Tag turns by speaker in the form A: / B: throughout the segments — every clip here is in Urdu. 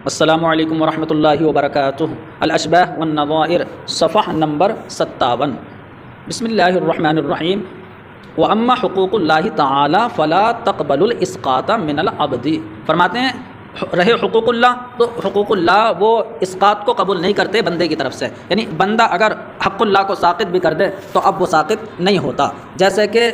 A: السلام علیکم ورحمۃ اللہ وبرکاتہ۔ الاشباہ والنظائر صفحہ نمبر 57۔ بسم اللہ الرحمن الرحیم۔ واما حقوق اللہ تعالی فلا تقبل الاسقاط من العبد۔ فرماتے ہیں رہے حقوق اللہ تو حقوق اللہ وہ اسقاط کو قبول نہیں کرتے بندے کی طرف سے، یعنی بندہ اگر حق اللہ کو ساقط بھی کر دے تو اب وہ ساقط نہیں ہوتا۔ جیسے کہ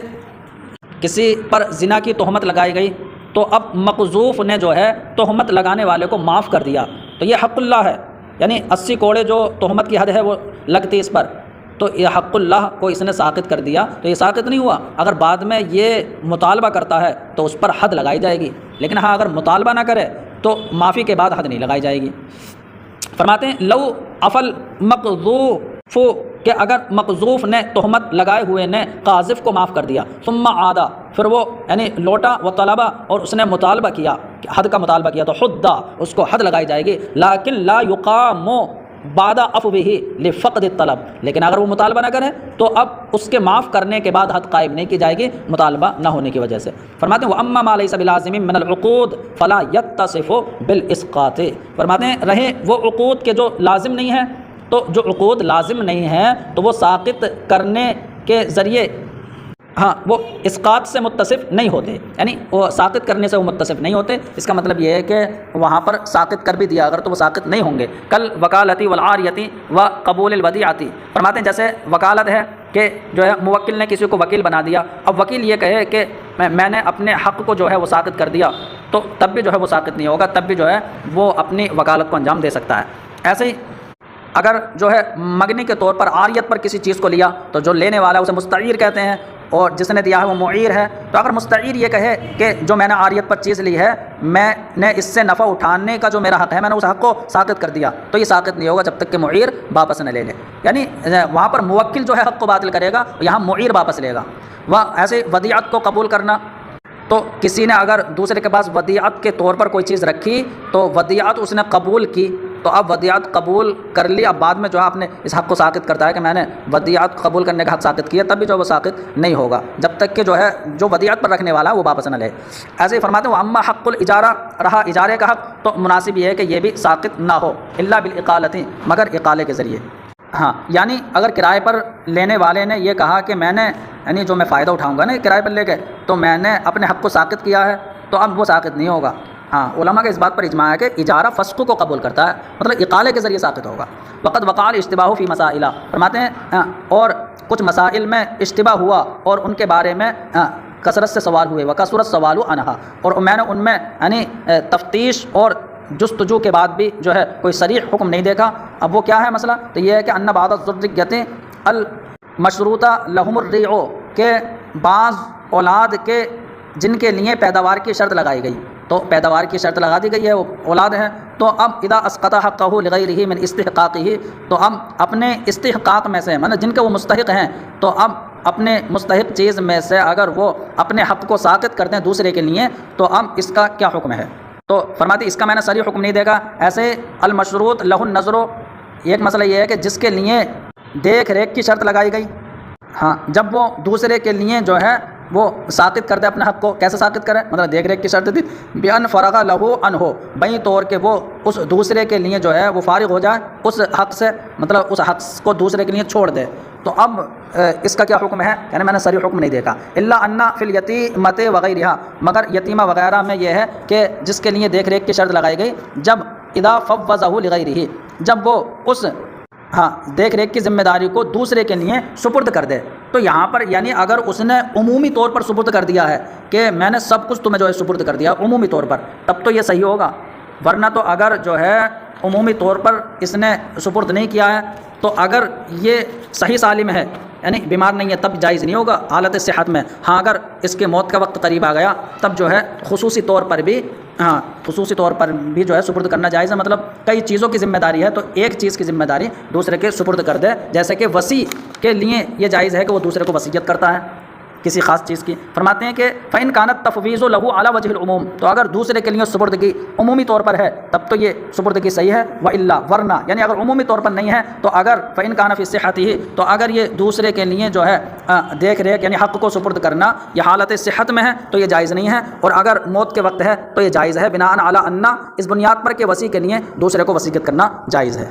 A: کسی پر زنا کی تہمت لگائی گئی تو اب مقذوف نے جو ہے تہمت لگانے والے کو معاف کر دیا تو یہ حق اللہ ہے، یعنی 80 کوڑے جو تہمت کی حد ہے وہ لگتی اس پر، تو یہ حق اللہ کو اس نے ساقط کر دیا تو یہ ساقط نہیں ہوا۔ اگر بعد میں یہ مطالبہ کرتا ہے تو اس پر حد لگائی جائے گی، لیکن ہاں اگر مطالبہ نہ کرے تو معافی کے بعد حد نہیں لگائی جائے گی۔ فرماتے ہیں لو افل مقذوف، کہ اگر مقذوف نے تہمت لگائے ہوئے نے قاذف کو معاف کر دیا، ثم عادا، پھر وہ یعنی لوٹا و طلبہ اور اس نے مطالبہ کیا، حد کا مطالبہ کیا تو حدا، اس کو حد لگائی جائے گی۔ لیکن لا یقام بعد عفوہ لفقد الطلب، لیکن اگر وہ مطالبہ نہ کرے تو اب اس کے معاف کرنے کے بعد حد قائم نہیں کی جائے گی مطالبہ نہ ہونے کی وجہ سے۔ فرماتے ہیں واما ما لیس بلازم من العقود فلا یتصف بالاسقاط۔ فرماتے ہیں رہے وہ عقود کے جو لازم نہیں ہیں، تو جو عقود لازم نہیں ہیں تو وہ ساقط کرنے کے ذریعے وہ اسقاط سے متصف نہیں ہوتے، یعنی وہ ساقط کرنے سے وہ متصف نہیں ہوتے۔ اس کا مطلب یہ ہے کہ وہاں پر ساقط کر بھی دیا اگر تو وہ ساقط نہیں ہوں گے۔ کل وکالتی والعاریتی و قبول الودیعتی۔ فرماتے ہیں جیسے وکالت ہے کہ جو ہے موکل نے کسی کو وکیل بنا دیا، اب وکیل یہ کہے کہ میں نے اپنے حق کو جو ہے وہ ساقط کر دیا تو تب بھی جو ہے وہ ساقط نہیں ہوگا، تب بھی جو ہے وہ اپنی وکالت کو انجام دے سکتا ہے۔ ایسے ہی اگر جو ہے مگنی کے طور پر عاریت پر کسی چیز کو لیا تو جو لینے والا ہے اسے مستعیر کہتے ہیں اور جس نے دیا ہے وہ معیر ہے۔ تو اگر مستعیر یہ کہے کہ جو میں نے عاریت پر چیز لی ہے میں نے اس سے نفع اٹھانے کا جو میرا حق ہے میں نے اس حق کو ساقط کر دیا تو یہ ساقط نہیں ہوگا جب تک کہ معیر واپس نہ لے لے، یعنی وہاں پر موکل جو ہے حق کو باطل کرے گا، یہاں معیر واپس لے گا۔ وہ ایسے ودیعت کو قبول کرنا، تو کسی نے اگر دوسرے کے پاس ودیعت کے طور پر کوئی چیز رکھی تو ودیعت اس نے قبول کی تو اب ودیعت قبول کر لی، اب بعد میں جو ہے اپنے اس حق کو ساقط کرتا ہے کہ میں نے ودیعت قبول کرنے کا حق ساقط کیا، تب بھی جو وہ ساقط نہیں ہوگا جب تک کہ جو ہے جو ودیعت پر رکھنے والا ہے وہ واپس نہ لے۔ ایسے ہی فرماتے ہیں اما حق الاجارہ، رہا اجارے کا حق تو مناسب یہ ہے کہ یہ بھی ساقط نہ ہو الا بالاقالۃ، مگر اقالے کے ذریعے۔ یعنی اگر کرائے پر لینے والے نے یہ کہا کہ میں نے یعنی جو میں فائدہ اٹھاؤں گا نا کرائے پر لے کے تو میں نے اپنے حق کو ساقط کیا ہے تو اب وہ ساقط نہیں ہوگا۔ علماء کا اس بات پر اجماع ہے کہ اجارہ فسق کو قبول کرتا ہے، مطلب اقالے کے ذریعے ساقط ہوگا۔ وقد وقع الاشتباہ فی مسائل، فرماتے ہیں اور کچھ مسائل میں اشتباہ ہوا اور ان کے بارے میں کثرت سے سوال ہوئے، وکثرت سوال عنہا، اور میں نے ان میں یعنی تفتیش اور جستجو کے بعد بھی جو ہے کوئی صریح حکم نہیں دیکھا۔ اب وہ کیا ہے مسئلہ؟ تو یہ ہے کہ ان بعض الذریۃ المشروطہ لہم الرع، کہ بعض اولاد کے جن کے لیے پیداوار کی شرط لگائی گئی، تو پیداوار کی شرط لگا دی گئی ہے وہ اولاد ہے، تو اب اذا اسقط حقہ لغیرہ من استحقاقہ، تو اب اپنے استحقاق میں سے مطلب جن کے وہ مستحق ہیں تو اب اپنے مستحق چیز میں سے اگر وہ اپنے حق کو ساقط کر دیں دوسرے کے لیے تو اب اس کا کیا حکم ہے؟ تو فرماتے اس کا میں نے صریح حکم نہیں دیکھا۔ ایسے المشروط لہ النظر، ایک مسئلہ یہ ہے کہ جس کے لیے دیکھ ریکھ کی شرط لگائی گئی، جب وہ دوسرے کے لیے جو ہے وہ ساقط کر دے اپنے حق کو، کیسے ساقط کرے؟ مطلب دیکھ ریکھ کی شرط تھی بیان فرغ لہو عنہ، بیں طور کہ وہ اس دوسرے کے لیے جو ہے وہ فارغ ہو جائے اس حق سے، مطلب اس حق کو دوسرے کے لیے چھوڑ دے، تو اب اس کا کیا حکم ہے؟ یعنی میں نے صریح حکم نہیں دیکھا۔ الا ان فی الیتیمۃ وغیرہ، مگر یتیمہ وغیرہ میں یہ ہے کہ جس کے لیے دیکھ ریکھ کی شرط لگائی گئی، جب اذا فوضہ لغیرہ، جب وہ اس دیکھ ریکھ کی ذمہ داری کو دوسرے کے لیے سپرد کر دے، تو یہاں پر یعنی اگر اس نے عمومی طور پر سپرد کر دیا ہے کہ میں نے سب کچھ تمہیں جو ہے سپرد کر دیا عمومی طور پر، تب تو یہ صحیح ہوگا، ورنہ تو اگر جو ہے عمومی طور پر اس نے سپرد نہیں کیا ہے تو اگر یہ صحیح سالم ہے یعنی بیمار نہیں ہے تب جائز نہیں ہوگا حالت صحت میں۔ اگر اس کے موت کا وقت قریب آ گیا تب جو ہے خصوصی طور پر بھی جو ہے سپرد کرنا جائز ہے، مطلب کئی چیزوں کی ذمہ داری ہے تو ایک چیز کی ذمہ داری دوسرے کے سپرد کر دے، جیسے کہ وصی کے لیے یہ جائز ہے کہ وہ دوسرے کو وصیت کرتا ہے، کسی خاص چیز کی. فرماتے ہیں کہ فَإِنْ كَانَتْ تَفْوِيضُ لَهُ عَلَى وَجْهِ الْعُمُومِ، تو اگر دوسرے کے لیے سپردگی عمومی طور پر ہے تب تو یہ سپردگی صحیح ہے. وَإِلَّا، ورنہ یعنی اگر عمومی طور پر نہیں ہے تو اگر فَإِنْ كَانَ فِي صِحَّتِهِ، تو اگر یہ دوسرے کے لیے جو ہے دیکھ ریکھ یعنی حق کو سپرد کرنا یہ حالت صحت میں ہے تو یہ جائز نہیں ہے، اور اگر موت کے وقت ہے تو یہ جائز ہے، بناء علی ان، اس بنیاد پر کہ وصی کے لیے دوسرے کو وصیت کرنا جائز ہے.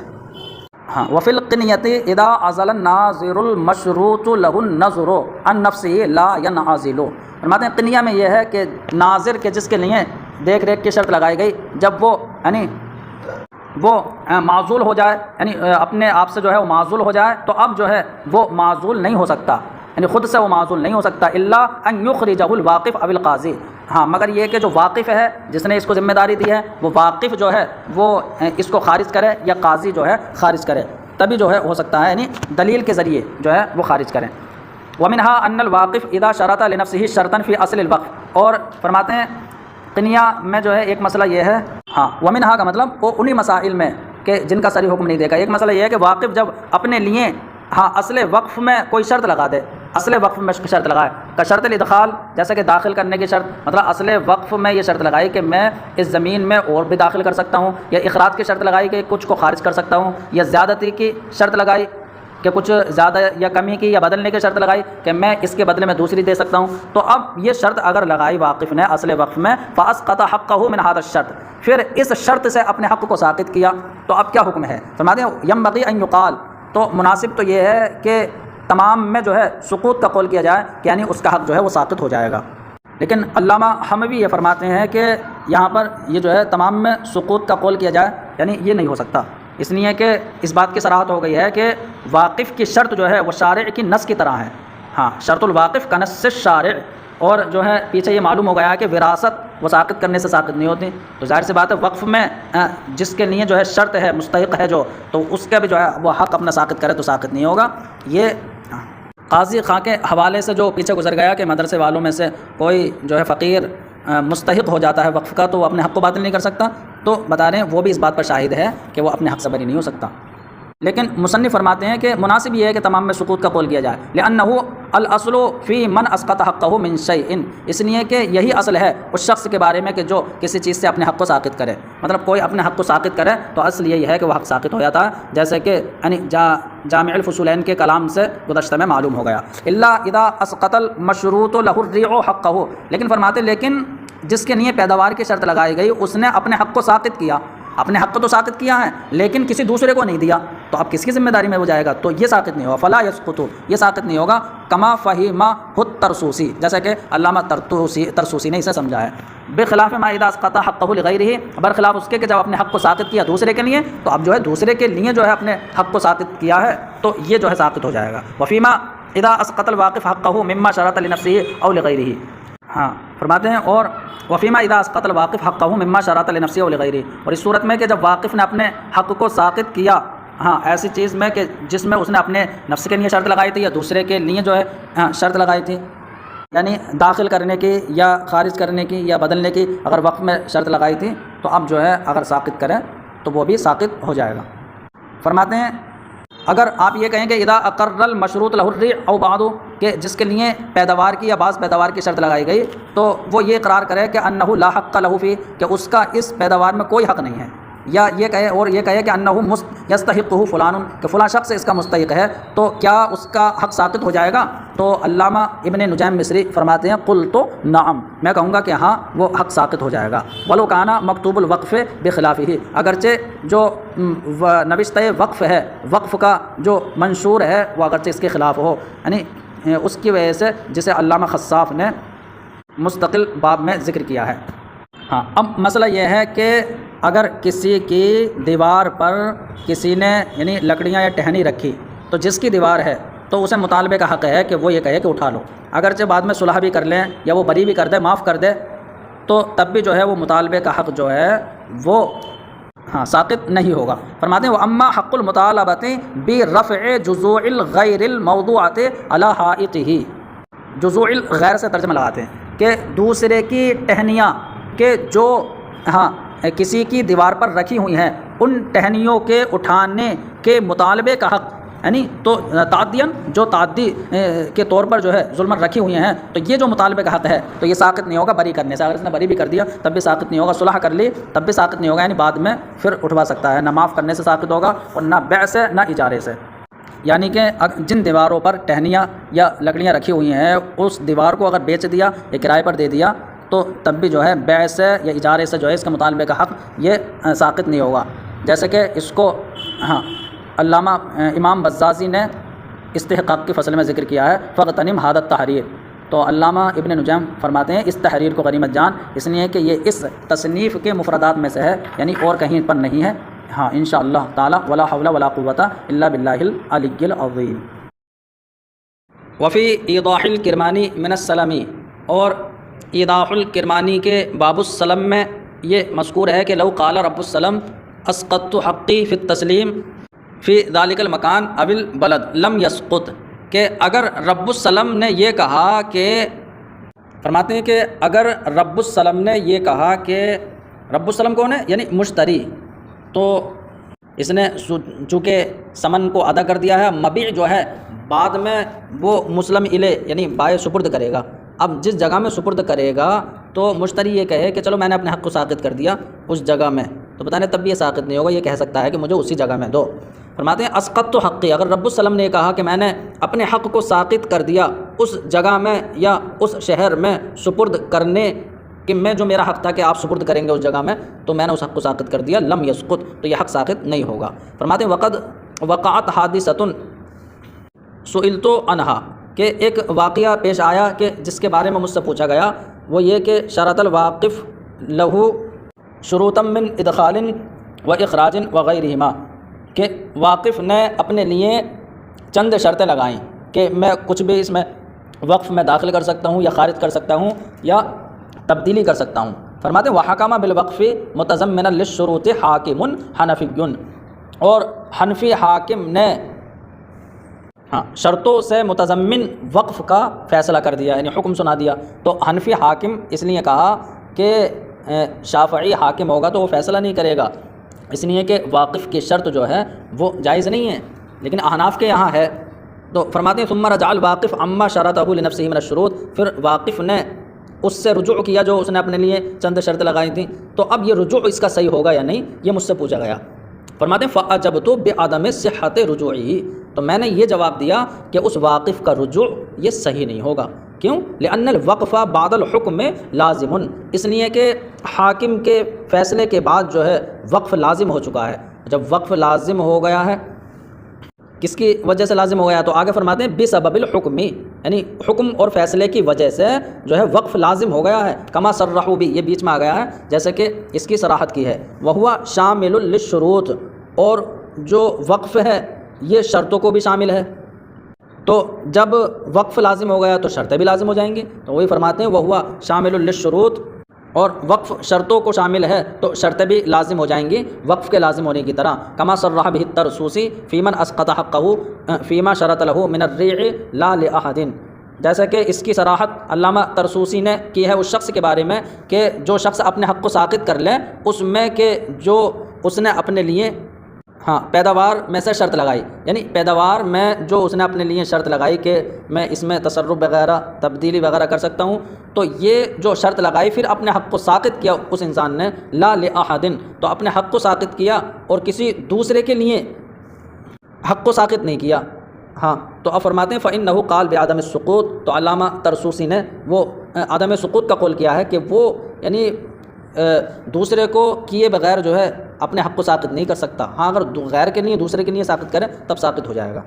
A: ہاں، وفی القنیۃ اذا عزل الناظر المشروط له النظر عن نفسه لا ينعزل. فرماتے ہیں قنیہ میں یہ ہے کہ ناظر کے جس کے لیے دیکھ ریکھ کی شرط لگائی گئی، جب وہ یعنی وہ معزول ہو جائے، یعنی اپنے آپ سے جو ہے وہ معزول ہو جائے، تو اب جو ہے وہ معزول نہیں ہو سکتا، یعنی خود سے وہ معزول نہیں ہو سکتا. الا ان یخرجہ الواقف او القاضی، ہاں مگر یہ کہ جو واقف ہے جس نے اس کو ذمہ داری دی ہے وہ واقف جو ہے وہ اس کو خارج کرے یا قاضی جو ہے خارج کرے، تبھی جو ہے ہو سکتا ہے، یعنی دلیل کے ذریعے جو ہے وہ خارج کریں. ومنها ان الواقف اذا شرط لنفسه شرطا في اصل الوقف، اور فرماتے ہیں قنیہ میں جو ہے ایک مسئلہ یہ ہے، ہاں ومنها کا مطلب وہ انہی مسائل میں کہ جن کا صریح حکم نہیں دے گا. ایک مسئلہ یہ ہے کہ واقف جب اپنے لیے ہاں اصل وقف میں کوئی شرط لگا دے، اصل وقف میں شرط لگائے کا شرط الادخال، جیسا کہ داخل کرنے کی شرط، مطلب اصل وقف میں یہ شرط لگائی کہ میں اس زمین میں اور بھی داخل کر سکتا ہوں، یا اخراج کی شرط لگائی کہ کچھ کو خارج کر سکتا ہوں، یا زیادتی کی شرط لگائی کہ کچھ زیادہ یا کمی کی یا بدلنے کی شرط لگائی کہ میں اس کے بدلے میں دوسری دے سکتا ہوں. تو اب یہ شرط اگر لگائی واقف نے اصل وقف میں، فاسقط حقہ من هذا الشرط، پھر اس شرط سے اپنے حق کو ساقط کیا، تو اب کیا حکم ہے؟ فرماتے ہیں ینبغی ان یقال، تو مناسب تو یہ ہے کہ تمام میں جو ہے سقوط کا قول کیا جائے کہ یعنی اس کا حق جو ہے وہ ساقط ہو جائے گا. لیکن علامہ حموی یہ فرماتے ہیں کہ یہاں پر یہ جو ہے تمام میں سقوط کا قول کیا جائے یعنی یہ نہیں ہو سکتا، اس لیے کہ اس بات کی صراحت ہو گئی ہے کہ واقف کی شرط جو ہے وہ شارع کی نص کی طرح ہے. ہاں، شرط الواقف کا نص شارع، اور جو ہے پیچھے یہ معلوم ہو گیا ہے کہ وراثت وہ ساقط کرنے سے ساقط نہیں ہوتی، تو ظاہر سی بات ہے وقف میں جس کے لیے جو ہے شرط ہے مستحق ہے جو، تو اس کا بھی جو ہے وہ حق اپنا ساقط کرے تو ساقط نہیں ہوگا. یہ قاضی خاں کے حوالے سے جو پیچھے گزر گیا کہ مدرسے والوں میں سے کوئی جو ہے فقیر مستحق ہو جاتا ہے وقف کا تو وہ اپنے حق کو باطل نہیں کر سکتا، تو بتا رہے ہیں وہ بھی اس بات پر شاہد ہے کہ وہ اپنے حق سے بری نہیں ہو سکتا. لیکن مصنف فرماتے ہیں کہ مناسب یہ ہے کہ تمام میں سقوط کا قول کیا جائے، لأنه الاصل فی من اسقط حقه من شیء، اس لیے کہ یہی اصل ہے اس شخص کے بارے میں کہ جو کسی چیز سے اپنے حق کو ساقط کرے، مطلب کوئی اپنے حق کو ساقط کرے تو اصل یہی ہے کہ وہ حق ساقط ہو جاتا ہے، جیسے کہ یعنی جامع الفصولین کے کلام سے گزشتہ میں معلوم ہو گیا. الا اذا اسقط المشروط له الريع حقه، لیکن فرماتے لیکن جس کے لیے پیداوار کی شرط لگائی گئی اس نے اپنے حق کو ساقط کیا، اپنے حق کو تو ساقط کیا ہے لیکن کسی دوسرے کو نہیں دیا، تو اب کس کی ذمہ داری میں وہ جائے گا؟ تو یہ ساقط نہیں ہوگا. فلا یسقط، یہ ساقط نہیں ہوگا. کما فہمہ الترسوسی، جیسا کہ علامہ ترسوسی نے اسے سمجھا ہے. بخلاف ما اذا اسقط حقه لغیرہ، برخلاف اس کے کہ جب اپنے حق کو ساقط کیا دوسرے کے لیے، تو اب جو ہے دوسرے کے لیے جو ہے اپنے حق کو ساقط کیا ہے تو یہ جو ہے ساقط ہو جائے گا. وفیما اذا اسقط الواقف حقه مما شرط لنفسه او لغیرہ، ہاں فرماتے ہیں اور وفیما اذا اسقط الواقف حقه مما شرط لنفسه او لغیرہ، اور اس صورت میں کہ جب واقف نے اپنے حق کو ساقط کیا ہاں ایسی چیز میں کہ جس میں اس نے اپنے نفس کے لیے شرط لگائی تھی یا دوسرے کے لیے جو ہے شرط لگائی تھی، یعنی داخل کرنے کی یا خارج کرنے کی یا بدلنے کی اگر وقف میں شرط لگائی تھی تو اب جو ہے اگر ساقط کریں تو وہ بھی ساقط ہو جائے گا. فرماتے ہیں اگر آپ یہ کہیں کہ اذا اقر المشروط له الريع او بعض، کہ جس کے لیے پیداوار کی یا بعض پیداوار کی شرط لگائی گئی تو وہ یہ اقرار کرے کہ انه لا حق له فی، کہ اس کا اس پیداوار میں کوئی حق نہیں ہے، یا یہ کہے اور یہ کہے کہ انه یستحقه فلان، کہ فلاں شخص اس کا مستحق ہے، تو کیا اس کا حق ساقط ہو جائے گا؟ تو علامہ ابن نجیم مصری فرماتے ہیں قلت نعم، میں کہوں گا کہ ہاں وہ حق ساقط ہو جائے گا. ولو کان مکتوب الوقف بخلافہ، اگرچہ جو نوشتہ وقف ہے، وقف کا جو منشور ہے وہ اگرچہ اس کے خلاف ہو، یعنی اس کی وجہ سے جسے علامہ خصاف نے مستقل باب میں ذکر کیا ہے. ہاں اب مسئلہ یہ ہے کہ اگر کسی کی دیوار پر کسی نے یعنی لکڑیاں یا ٹہنی رکھی تو جس کی دیوار ہے تو اسے مطالبے کا حق ہے کہ وہ یہ کہے کہ اٹھا لو، اگرچہ بعد میں صلح بھی کر لیں یا وہ بری بھی کر دے، معاف کر دے، تو تب بھی جو ہے وہ مطالبے کا حق جو ہے وہ ہاں ساقط نہیں ہوگا. فرماتے ہیں واما حق المطالبۃ برفع جزوع الغیر الموضوعۃ علی حائطہ، جزوع الغیر سے ترجمہ لگاتے ہیں کہ دوسرے کی ٹہنیاں کہ جو ہاں کسی کی دیوار پر رکھی ہوئی ہیں ان ٹہنیوں کے اٹھانے کے مطالبے کا حق یعنی تو تعدین جو تعدی کے طور پر جو ہے ظلم رکھی ہوئی ہیں، تو یہ جو مطالبے کا حق ہے تو یہ ساقط نہیں ہوگا بری کرنے سے. اگر اس نے بری بھی کر دیا تب بھی ساقط نہیں ہوگا، صلح کر لی تب بھی ساقط نہیں ہوگا، یعنی بعد میں پھر اٹھوا سکتا ہے. نہ معاف کرنے سے ساقط ہوگا اور نہ بیع سے نہ اجارے سے. یعنی کہ جن دیواروں پر ٹہنیاں یا لکڑیاں رکھی ہوئی ہیں اس دیوار کو اگر بیچ دیا یا کرائے پر دے دیا تو تب بھی جو ہے بیع سے یا اجارے سے جو ہے اس کے مطالبے کا حق یہ ساقط نہیں ہوگا. جیسے کہ اس کو علامہ امام بزازی نے استحقاق کی فصل میں ذکر کیا ہے، فغتنم ھذا التحریر. تو علامہ ابن نجم فرماتے ہیں اس تحریر کو غنیمت جان، اس لیے کہ یہ اس تصنیف کے مفردات میں سے ہے، یعنی اور کہیں پر نہیں ہے. ہاں انشاءاللہ تعالی ولا حول ولا قوت الا باللہ العلی العظیم. وفی ایضاح الکرمانی من السلمی، اور ایضاح الکرمانی کے باب السلم میں یہ مذکور ہے کہ لو قال رب السلم اسقطت حقی فی التسلیم فی ذالک المکان اب البلد لم یسقط، کہ اگر رب السلم نے یہ کہا کہ، فرماتے ہیں کہ اگر رب السلم نے یہ کہا کہ، رب السلم کون ہے؟ یعنی مشتری. تو اس نے چونکہ ثمن کو ادا کر دیا ہے، مبیع جو ہے بعد میں وہ مسلم الیہ یعنی بائع سپرد کرے گا. اب جس جگہ میں سپرد کرے گا تو مشتری یہ کہے کہ چلو میں نے اپنے حق کو ساقط کر دیا اس جگہ میں، تو بتانے تب بھی یہ ساقط نہیں ہوگا، یہ کہہ سکتا ہے کہ مجھے اسی جگہ میں دو. فرماتے ہیں اسقطت حقی، اگر رب السلم نے کہا کہ میں نے اپنے حق کو ساقط کر دیا اس جگہ میں یا اس شہر میں سپرد کرنے کہ میں جو میرا حق تھا کہ آپ سپرد کریں گے اس جگہ میں، تو میں نے اس حق کو ساقط کر دیا، لم یسقط، تو یہ حق ساقط نہیں ہوگا. فرماتے ہیں وقد وقعت حادثۃ سئلت عنہا، کہ ایک واقعہ پیش آیا کہ جس کے بارے میں مجھ سے پوچھا گیا، وہ یہ کہ شرط الواقف لہو شروطا من ادخال و اخراج وغیرہما، کہ واقف نے اپنے لیے چند شرطیں لگائیں کہ میں کچھ بھی اس میں وقف میں داخل کر سکتا ہوں یا خارج کر سکتا ہوں یا تبدیلی کر سکتا ہوں. فرماتے ہیں وحکم بالوقف متضمنا للشروط حاکم حنفی، اور حنفی حاکم نے شرطوں سے متضمن وقف کا فیصلہ کر دیا، یعنی حکم سنا دیا. تو حنفی حاکم اس لیے کہا کہ شافعی حاکم ہوگا تو وہ فیصلہ نہیں کرے گا، اس لیے کہ واقف کی شرط جو ہے وہ جائز نہیں ہے، لیکن احناف کے یہاں ہے. تو فرماتے ہیں ثم رجع الواقف عما شرطہ لنفسه من الشروط، پھر واقف نے اس سے رجوع کیا جو اس نے اپنے لیے چند شرط لگائی تھیں. تو اب یہ رجوع اس کا صحیح ہوگا یا نہیں، یہ مجھ سے پوچھا گیا. فرماتے ہیں فَأَجَبْتُ بِعَدَمِ صِحَّةِ رُجُوعِهِ، تو میں نے یہ جواب دیا کہ اس واقف کا رجوع یہ صحیح نہیں ہوگا. کیوں؟ لأن الوقف بعد الحکم لازم، اس لیے کہ حاکم کے فیصلے کے بعد جو ہے وقف لازم ہو چکا ہے. جب وقف لازم ہو گیا ہے، کس کی وجہ سے لازم ہو گیا؟ تو آگے فرماتے ہیں بسبب الحکم، یعنی حکم اور فیصلے کی وجہ سے جو ہے وقف لازم ہو گیا ہے. کما صرحوا بھی، یہ بیچ میں آ گیا ہے جیسے کہ اس کی صراحت کی ہے. وہوا شامل للشروط، اور جو وقف ہے یہ شرطوں کو بھی شامل ہے. تو جب وقف لازم ہو گیا تو شرطیں بھی لازم ہو جائیں گی. تو وہی فرماتے ہیں وہوا شامل للشروط، اور وقف شرطوں کو شامل ہے تو شرطیں بھی لازم ہو جائیں گی وقف کے لازم ہونے کی طرح. کما صرح به الترسوسی فی من اسقط حقه فیما شرط له من الریع لا لاحد، جیسا کہ اس کی صراحت علامہ ترسوسی نے کی ہے اس شخص کے بارے میں کہ جو شخص اپنے حق کو ساقط کر لے اس میں کہ جو اس نے اپنے لیے پیداوار میں سے شرط لگائی، یعنی پیداوار میں جو اس نے اپنے لیے شرط لگائی کہ میں اس میں تصرف وغیرہ تبدیلی وغیرہ کر سکتا ہوں، تو یہ جو شرط لگائی پھر اپنے حق کو ساقط کیا اس انسان نے، لا لاحد، تو اپنے حق کو ساقط کیا اور کسی دوسرے کے لیے حق کو ساقط نہیں کیا. تو اب فرماتے ہیں فإنه قال بعدم السقوط، تو علامہ ترسوسی نے وہ عدم سقوط کا قول کیا ہے کہ وہ یعنی دوسرے کو کیے بغیر جو ہے اپنے حق کو ساقط نہیں کر سکتا. اگر غیر کے لیے دوسرے کے لیے ساقط کرے تب ساقط ہو جائے گا.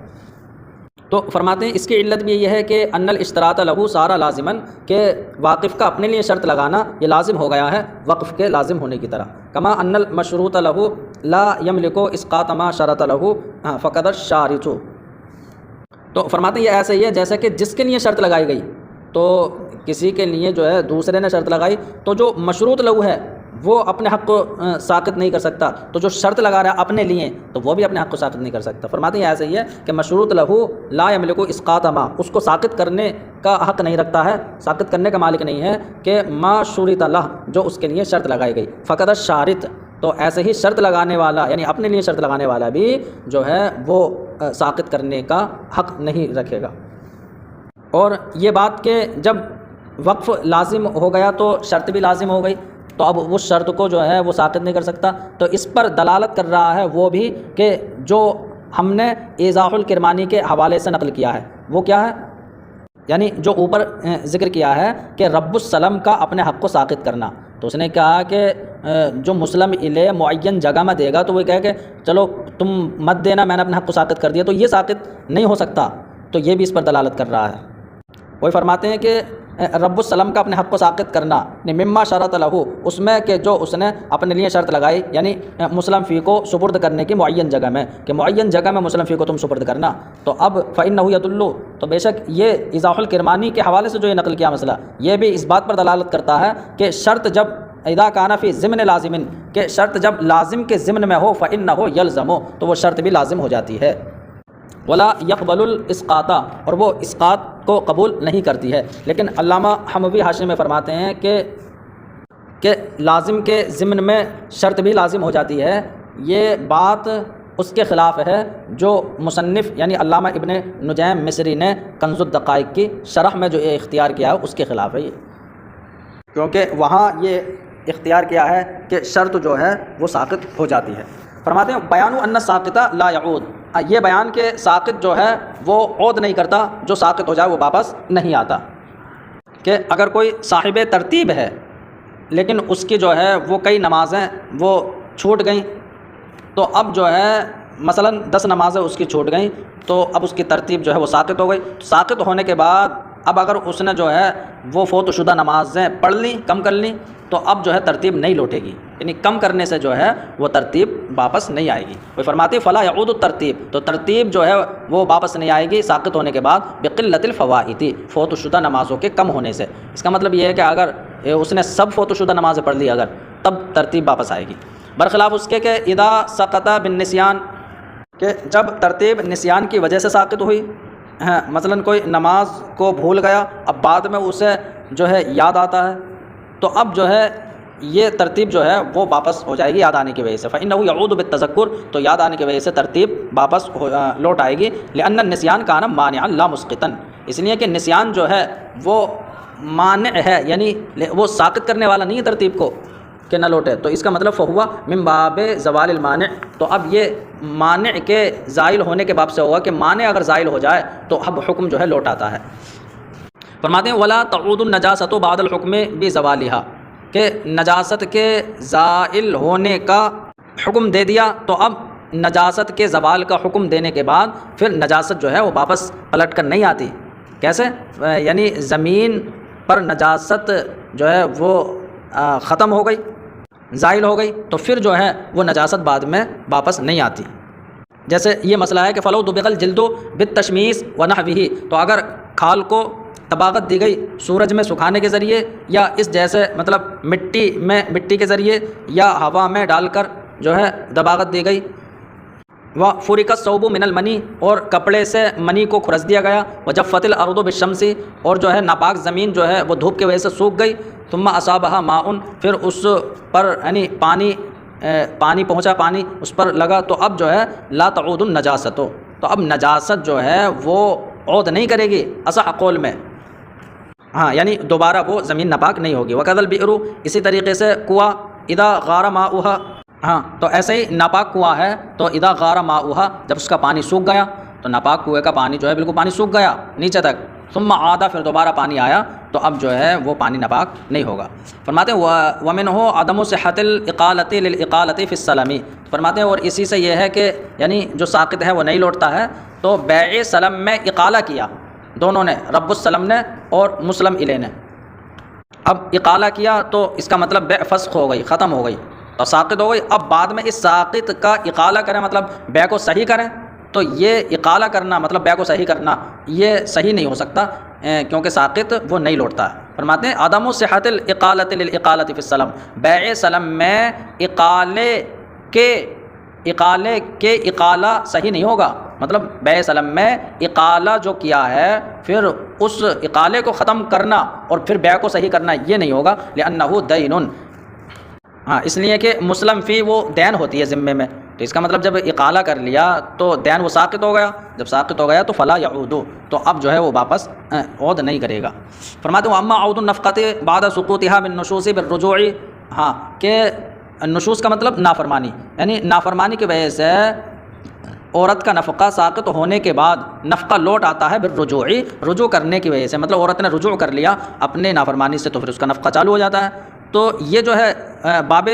A: تو فرماتے ہیں اس کی علت بھی یہ ہے کہ ان الاشتراط له صار لازما، کہ واقف کا اپنے لیے شرط لگانا یہ لازم ہو گیا ہے وقف کے لازم ہونے کی طرح. کما ان المشروط له لا يملك اسقاط ما شرط له فقد الشارط، تو فرماتے ہیں یہ ایسا ہی ہے جیسا کہ جس کے لیے شرط لگائی گئی تو کسی کے لیے جو ہے دوسرے نے شرط لگائی تو جو مشروط لہو ہے وہ اپنے حق کو ساقط نہیں کر سکتا، تو جو شرط لگا رہا ہے اپنے لیے تو وہ بھی اپنے حق کو ساقط نہیں کر سکتا. فرماتے ہیں ایسا ہی ہے کہ مشروط لہو لا یملک اسقاط ما، اس کو ساقط کرنے کا حق نہیں رکھتا ہے، ساقط کرنے کا مالک نہیں ہے کہ ما شرط لہ، جو اس کے لیے شرط لگائی گئی. فقد الشارط، تو ایسے ہی شرط لگانے والا یعنی اپنے لیے شرط لگانے والا بھی جو ہے وہ ساقط کرنے کا حق نہیں رکھے گا۔ اور یہ بات کہ جب وقف لازم ہو گیا تو شرط بھی لازم ہو گئی، تو اب اس شرط کو جو ہے وہ ساقط نہیں کر سکتا، تو اس پر دلالت کر رہا ہے وہ بھی کہ جو ہم نے ایضاح الکرمانی کے حوالے سے نقل کیا ہے وہ کیا ہے، یعنی جو اوپر ذکر کیا ہے کہ رب السلم کا اپنے حق کو ساقط کرنا، تو اس نے کہا کہ جو مسلم الیہ معین جگہ میں دے گا تو وہ کہے کہ چلو تم مت دینا، میں نے اپنے حق کو ساقط کر دیا، تو یہ ساقط نہیں ہو سکتا، تو یہ بھی اس پر دلالت کر رہا ہے۔ وہی فرماتے ہیں کہ رب السلم کا اپنے حق کو ساقط کرنا مما شرط لہو، اس میں کہ جو اس نے اپنے لیے شرط لگائی، یعنی مسلم فی کو سپرد کرنے کی معین جگہ میں، کہ معین جگہ میں مسلم فی کو تم سپرد کرنا، تو اب فإنہ یدل، تو بے شک یہ ایضاح الکرمانی کے حوالے سے جو یہ نقل کیا مسئلہ، یہ بھی اس بات پر دلالت کرتا ہے کہ شرط جب اذا کان فی ضمن لازم، کہ شرط جب لازم کے ضمن میں ہو فإنہ یلزم، تو وہ شرط بھی لازم ہو جاتی ہے۔ ولا یقبل الاسقاط، اور وہ اسقاط کو قبول نہیں کرتی ہے۔ لیکن علامہ حموی حاشیے میں فرماتے ہیں کہ لازم کے ضمن میں شرط بھی لازم ہو جاتی ہے، یہ بات اس کے خلاف ہے جو مصنف یعنی علامہ ابن نجیم مصری نے کنز الدقائق کی شرح میں جو یہ اختیار کیا ہے اس کے خلاف ہے یہ، کیونکہ وہاں یہ اختیار کیا ہے کہ شرط جو ہے وہ ساقط ہو جاتی ہے۔ فرماتے ہیں بیان ان الساقط لا یعود، یہ بیان کہ ساقط جو ہے وہ عود نہیں کرتا، جو ساقط ہو جائے وہ واپس نہیں آتا، کہ اگر کوئی صاحب ترتیب ہے لیکن اس کی جو ہے وہ کئی نمازیں وہ چھوٹ گئیں، تو اب جو ہے مثلا 10 نمازیں اس کی چھوٹ گئیں، تو اب اس کی ترتیب جو ہے وہ ساقط ہو گئی۔ ساقط ہونے کے بعد اب اگر اس نے جو ہے وہ فوت شدہ نمازیں پڑھ لیں، کم کر لیں، تو اب جو ہے ترتیب نہیں لوٹے گی، یعنی کم کرنے سے جو ہے وہ ترتیب واپس نہیں آئے گی۔ وہ فرماتے فلا یعود الترتیب، تو ترتیب جو ہے وہ واپس نہیں آئے گی ساقط ہونے کے بعد بقلت الفوائد، فوت شدہ نمازوں کے کم ہونے سے۔ اس کا مطلب یہ ہے کہ اگر اس نے سب فوت شدہ نمازیں پڑھ لی اگر، تب ترتیب واپس آئے گی، برخلاف اس کے کہ اذا سقط بالنسیان، کہ جب ترتیب نسیان کی وجہ سے ساقط ہوئی، مثلا کوئی نماز کو بھول گیا، اب بعد میں اسے جو ہے یاد آتا ہے، تو اب جو ہے یہ ترتیب جو ہے وہ واپس ہو جائے گی یاد آنے کی وجہ سے، فإنہ یعود بالتذکر، تو یاد آنے کی وجہ سے ترتیب واپس لوٹ آئے گی، لأن النسیان کان مانعا لا مسقطا، اس لیے کہ نسیان جو ہے وہ مانع ہے، یعنی وہ ساقط کرنے والا نہیں ہے ترتیب کو کہ نہ لوٹے، تو اس کا مطلب فہوا من باب زوال المانع، تو اب یہ مانع کے زائل ہونے کے باب سے ہوگا کہ مانع اگر زائل ہو جائے تو اب حکم جو ہے لوٹ آتا ہے۔ فرماتے ہیں ولا تعود النجاست بعد الحکم بزوالها، کہ نجاست کے زائل ہونے کا حکم دے دیا، تو اب نجاست کے زوال کا حکم دینے کے بعد پھر نجاست جو ہے وہ واپس پلٹ کر نہیں آتی۔ کیسے؟ یعنی زمین پر نجاست جو ہے وہ ختم ہو گئی، زائل ہو گئی، تو پھر جو ہے وہ نجاست بعد میں واپس نہیں آتی۔ جیسے یہ مسئلہ ہے کہ فلو دبغ الجلد بالتشمیس ونحوہ، تو اگر کھال کو طباقت دی گئی سورج میں سکھانے کے ذریعے، یا اس جیسے مطلب مٹی کے ذریعے یا ہوا میں ڈال کر جو ہے طباقت دی گئی، وفرق الثوب من المنی، اور کپڑے سے منی کو کھرس دیا گیا، وجفت الارض بالشمس، اور جو ہے ناپاک زمین جو ہے وہ دھوپ کی وجہ سے سوکھ گئی، ثم اصابها ماء، پھر اس پر یعنی پانی پہنچا، پانی اس پر لگا، تو اب جو ہے لا تعود النجاست، تو اب نجاست جو ہے وہ عود نہیں کرے گی اصح قول میں، ہاں یعنی دوبارہ وہ زمین ناپاک نہیں ہوگی۔ وکذا البئر، اسی طریقے سے کنواں اذا غار ماؤها، ہاں تو ایسے ہی ناپاک کنواں ہے تو اذا غار ماؤها، جب اس کا پانی سوکھ گیا، تو ناپاک کنویں کا پانی جو ہے بالکل پانی سوکھ گیا نیچے تک، ثم عاد، پھر دوبارہ پانی آیا، تو اب جو ہے وہ پانی ناپاک نہیں ہوگا۔ فرماتے ہیں ومنہ عدم صحت الاقالۃ للاقالۃ فی السلم، فرماتے ہیں اور اسی سے یہ ہے کہ یعنی جو ساقط ہے وہ نہیں لوٹتا ہے، تو بیع سلم میں اقالہ کیا دونوں نے، رب السلم نے اور مسلم الیہ نے، اب اقالہ کیا تو اس کا مطلب بیع فسخ ہو گئی، ختم ہو گئی، تو ساقط ہو گئی، اب بعد میں اس ساقط کا اقالہ کریں، مطلب بیع کو صحیح کریں، تو یہ اقالہ کرنا مطلب بیع کو صحیح کرنا یہ صحیح نہیں ہو سکتا، کیونکہ ساقط وہ نہیں لوٹتا ہے۔ فرماتے ہیں عدم صحت الاقالۃ للاقالۃ فی السلم، بیع سلم میں اقالے کے اقالہ صحیح نہیں ہوگا، مطلب بیع سلم میں اقالہ جو کیا ہے پھر اس اقالے کو ختم کرنا اور پھر بیع کو صحیح کرنا یہ نہیں ہوگا، لأنہ دین، ہاں اس لیے کہ مسلم فی وہ دین ہوتی ہے ذمے میں، تو اس کا مطلب جب اقالہ کر لیا تو دین وہ ساقط ہو گیا، جب ساقط ہو گیا تو فلا یعود، تو اب جو ہے وہ واپس عود نہیں کرے گا۔ فرماتے ہیں اما عود النفقۃ بعد سقوطها بالنشوز بالرجوع، ہاں کہ نشوز کا مطلب نافرمانی، یعنی نافرمانی کی وجہ سے عورت کا نفقہ ساقط ہونے کے بعد نفقہ لوٹ آتا ہے بالرجوع، رجوع کرنے کی وجہ سے، مطلب عورت نے رجوع کر لیا اپنے نافرمانی سے تو پھر اس کا نفقہ چالو ہو جاتا ہے۔ تو یہ جو ہے باب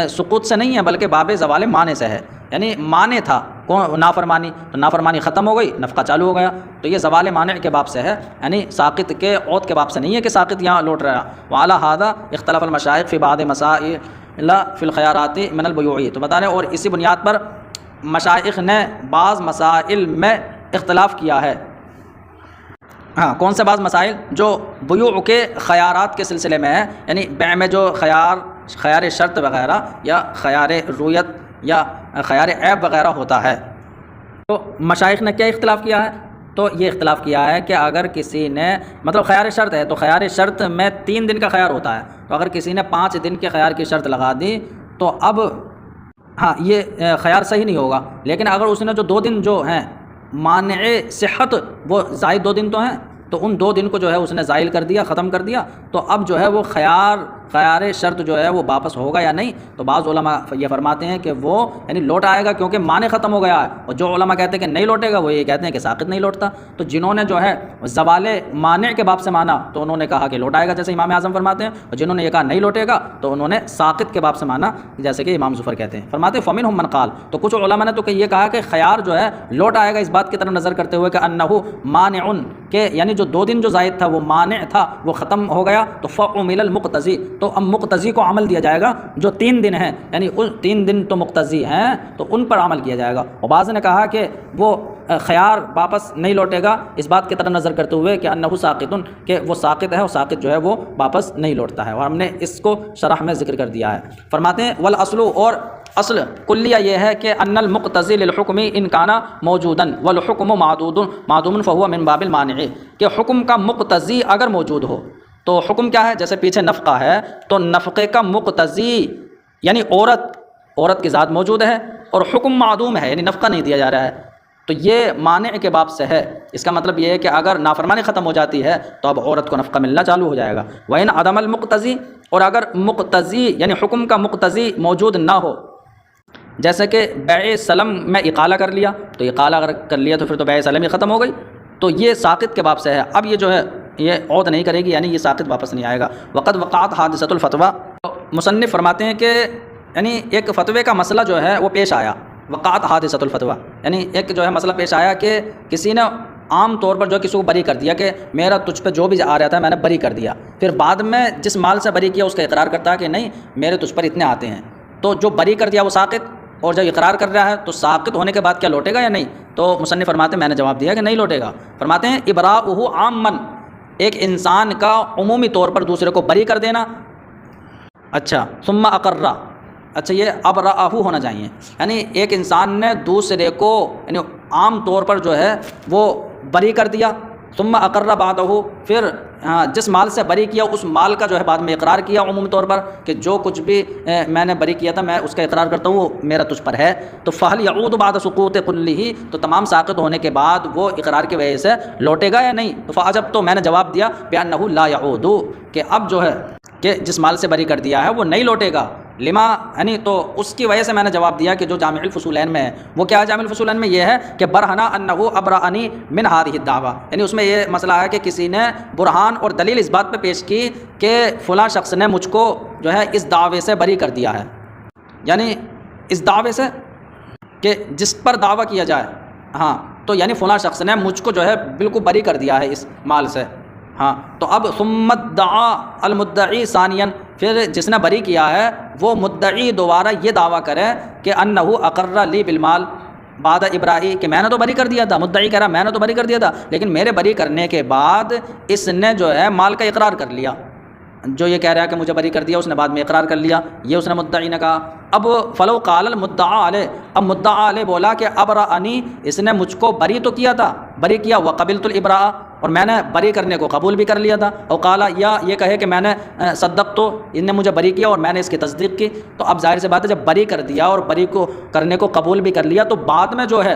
A: سقوط سے نہیں ہے بلکہ باب زوال مانع سے ہے، یعنی مانع تھا کون نافرمانی، تو نافرمانی ختم ہو گئی، نفقہ چالو ہو گیا، تو یہ زوال مانع کے باب سے ہے، یعنی ساقط کے عود کے باب سے نہیں ہے کہ ساقط یہاں لوٹ رہا۔ وعلی ھذا اختلف المشائخ فی بعض مسائل فی الخیارات من البیوع، تو بتا رہے ہیں اور اسی بنیاد پر مشائخ نے بعض مسائل میں اختلاف کیا ہے۔ ہاں کون سے بعض مسائل؟ جو بیوع کے خیارات کے سلسلے میں ہے، یعنی بیع میں جو خیار شرط وغیرہ یا خیار رویت یا خیار عیب وغیرہ ہوتا ہے، تو مشائخ نے کیا اختلاف کیا ہے؟ تو یہ اختلاف کیا ہے کہ اگر کسی نے مطلب خیار شرط ہے تو خیار شرط میں 3 دن کا خیار ہوتا ہے، تو اگر کسی نے 5 دن کے خیار کی شرط لگا دی تو اب ہاں یہ خیار صحیح نہیں ہوگا، لیکن اگر اس نے جو 2 دن جو ہیں مانع صحت وہ زائد 2 دن تو ہیں، تو ان 2 دن کو جو ہے اس نے زائل کر دیا، ختم کر دیا، تو اب جو ہے وہ خیار شرط جو ہے وہ واپس ہوگا یا نہیں؟ تو بعض علماء یہ فرماتے ہیں کہ وہ یعنی لوٹ آئے گا کیونکہ مانع ختم ہو گیا ہے، اور جو علماء کہتے ہیں کہ نہیں لوٹے گا وہ یہ کہتے ہیں کہ ساقط نہیں لوٹتا۔ تو جنہوں نے جو ہے زوال مانع کے باب سے مانا تو انہوں نے کہا کہ لوٹ آئے گا جیسے امام اعظم فرماتے ہیں، اور جنہوں نے یہ کہا نہیں لوٹے گا تو انہوں نے ساقط کے باب سے مانا جیسے کہ امام ظفر کہتے ہیں۔ فرماتے ہیں فمنہم من قال، تو کچھ علماء نے تو یہ کہا کہ خیار جو ہے لوٹ آئے گا اس بات کی طرف نظر کرتے ہوئے کہ انہ مانع، کہ یعنی جو 2 دن جو زائد تھا وہ مانع تھا وہ ختم ہو گیا، تو فعمل المقتضی، تو اب مقتضی کو عمل دیا جائے گا، جو 3 دن ہیں یعنی ان 3 دن تو مقتضی ہیں تو ان پر عمل کیا جائے گا۔ اور بعض نے کہا کہ وہ خیار واپس نہیں لوٹے گا اس بات کی طرف نظر کرتے ہوئے کہ انہ ساقط، کہ وہ ساقط ہے، اور ساقط جو ہے وہ واپس نہیں لوٹتا ہے، اور ہم نے اس کو شرح میں ذکر کر دیا ہے۔ فرماتے ہیں والاصل، اور اصل کلیہ یہ ہے کہ ان المقتضی للحکم ان کان موجودا والحکم معدوم فهو من باب المانع، کہ حکم کا مقتضی اگر موجود ہو تو حکم کیا ہے؟ جیسے پیچھے نفقہ ہے تو نفقے کا مقتضی یعنی عورت کی ذات موجود ہے اور حکم معدوم ہے یعنی نفقہ نہیں دیا جا رہا ہے، تو یہ مانع کے باب سے ہے۔ اس کا مطلب یہ ہے کہ اگر نافرمانی ختم ہو جاتی ہے تو اب عورت کو نفقہ ملنا چالو ہو جائے گا۔ وَإِنْ عَدَمَ الْمُقْتَضِي، اور اگر مقتضی یعنی حکم کا مقتضی موجود نہ ہو، جیسے کہ بیع سلم میں اقالہ کر لیا، تو اقالہ اگر کر لیا تو پھر تو بیع سلم ہی ختم ہو گئی، تو یہ ساقط کے باب سے ہے، اب یہ جو ہے یہ عود نہیں کرے گی، یعنی یہ ساقط واپس نہیں آئے گا۔ وقد وقعت حادثۃ الفتویٰ، مصنف فرماتے ہیں کہ یعنی ایک فتوے کا مسئلہ جو ہے وہ پیش آیا، وقعت حادثۃ الفتویٰ، یعنی ایک جو ہے مسئلہ پیش آیا کہ کسی نے عام طور پر جو کسی کو بری کر دیا کہ میرا تجھ پہ جو بھی آ رہا تھا میں نے بری کر دیا، پھر بعد میں جس مال سے بری کیا اس کا اقرار کرتا ہے کہ نہیں میرے تجھ پر اتنے آتے ہیں، تو جو بری کر دیا وہ ساقط، اور جب اقرار کر رہا ہے تو ساقط ہونے کے بعد کیا لوٹے گا یا نہیں؟ تو مصنف فرماتے ہیں میں نے جواب دیا کہ نہیں لوٹے گا۔ فرماتے ہیں ابراؤہ عامن، ایک انسان کا عمومی طور پر دوسرے کو بری کر دینا، اچھا ثم اقرہ، اچھا یہ ابراہ ہونا چاہیے، یعنی ایک انسان نے دوسرے کو یعنی عام طور پر جو ہے وہ بری کر دیا، ثم اقرہ بعدہ، پھر جس مال سے بری کیا اس مال کا جو ہے بعد میں اقرار کیا عمومی طور پر کہ جو کچھ بھی میں نے بری کیا تھا میں اس کا اقرار کرتا ہوں وہ میرا تجھ پر ہے، تو فہل یعود بعد سقوط کلہ، تو تمام ساقط ہونے کے بعد وہ اقرار کی وجہ سے لوٹے گا یا نہیں؟ تو فعجب، تو میں نے جواب دیا بأنہ لا یعود، کہ اب جو ہے کہ جس مال سے بری کر دیا ہے وہ نہیں لوٹے گا، لما یعنی تو اس کی وجہ سے میں نے جواب دیا کہ جو جامع الفصولین میں ہے، وہ کیا ہے جامع الفصولین میں؟ یہ ہے کہ برہنا انہ ابرأنی من هذه الدعوہ، یعنی اس میں یہ مسئلہ ہے کہ کسی نے برہان اور دلیل اس بات پہ پیش کی کہ فلاں شخص نے مجھ کو جو ہے اس دعوے سے بری کر دیا ہے، یعنی اس دعوے سے کہ جس پر دعویٰ کیا جائے، ہاں تو یعنی فلاں شخص نے مجھ کو جو ہے بالکل بری کر دیا ہے اس مال سے، ہاں تو اب ثم ادعا المدعی ثانیا، پھر جس نے بری کیا ہے وہ مدعی دوبارہ یہ دعویٰ کرے کہ انہ اقر لی بالمال بعد ابراہی، کہ میں نے تو بری کر دیا تھا، مدعی کہہ رہا میں نے تو بری کر دیا تھا لیکن میرے بری کرنے کے بعد اس نے جو ہے مال کا اقرار کر لیا، جو یہ کہہ رہا ہے کہ مجھے بری کر دیا اس نے بعد میں اقرار کر لیا، یہ اس نے مدعی نے کہا۔ اب فلو قال المدعا علیہ، اب مدعا علیہ بولا کہ ابرأنی، اس نے مجھ کو بری تو کیا تھا بری کیا، وقبلت الابراء اور میں نے بری کرنے کو قبول بھی کر لیا تھا، او قالا یا یہ کہے کہ میں نے صدق تو ان نے مجھے بری کیا اور میں نے اس کی تصدیق کی، تو اب ظاہر سی بات ہے جب بری کر دیا اور بری کو کرنے کو قبول بھی کر لیا تو بعد میں جو ہے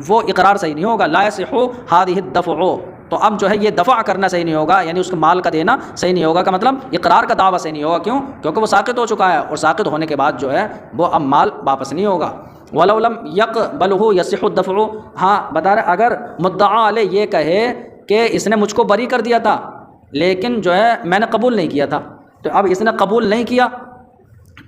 A: وہ اقرار صحیح نہیں ہوگا، لا یصح هذه الدفع، تو اب جو ہے یہ دفع کرنا صحیح نہیں ہوگا، یعنی اس کے مال کا دینا صحیح نہیں ہوگا، کا مطلب اقرار کا دعویٰ صحیح نہیں ہوگا، کیوں؟ کیونکہ وہ ساقط ہو چکا ہے اور ساقط ہونے کے بعد جو ہے وہ اب مال واپس نہیں ہوگا۔ وَلَوْ لَمْ يَقْبَلْهُ يَصِحُ الدَّفْعُ، ہاں بتا رہے اگر مدعا علیہ یہ کہے کہ اس نے مجھ کو بری کر دیا تھا لیکن جو ہے میں نے قبول نہیں کیا تھا، تو اب اس نے قبول نہیں کیا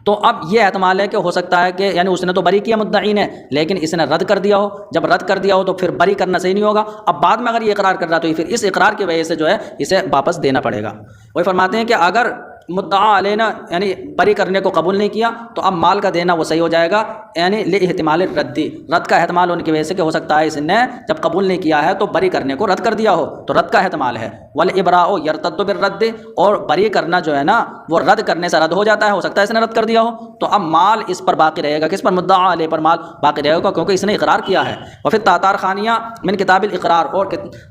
A: تو اب یہ احتمال ہے کہ ہو سکتا ہے کہ یعنی اس نے تو بری کیا مدعی نے لیکن اس نے رد کر دیا ہو، جب رد کر دیا ہو تو پھر بری کرنا صحیح نہیں ہوگا، اب بعد میں اگر یہ اقرار کر رہا تو پھر اس اقرار کی وجہ سے جو ہے اسے واپس دینا پڑے گا۔ وہی فرماتے ہیں کہ اگر مدعا علینا یعنی بری کرنے کو قبول نہیں کیا تو اب مال کا دینا وہ صحیح ہو جائے گا، یعنی لاحتمال ردی، رد کا احتمال ہونے کی وجہ سے کہ ہو سکتا ہے اس نے جب قبول نہیں کیا ہے تو بری کرنے کو رد کر دیا ہو تو رد کا احتمال ہے۔ والابراء یرتد بالرد، اور بری کرنا جو ہے نا وہ رد کرنے سے رد ہو جاتا ہے، ہو سکتا ہے اس نے رد کر دیا ہو تو اب مال اس پر باقی رہے گا، کس پر؟ مدعا علیہ پر مال باقی رہے گا کیونکہ اس نے اقرار کیا ہے۔ وفي التاتار خانیہ من کتاب الاقرار، اور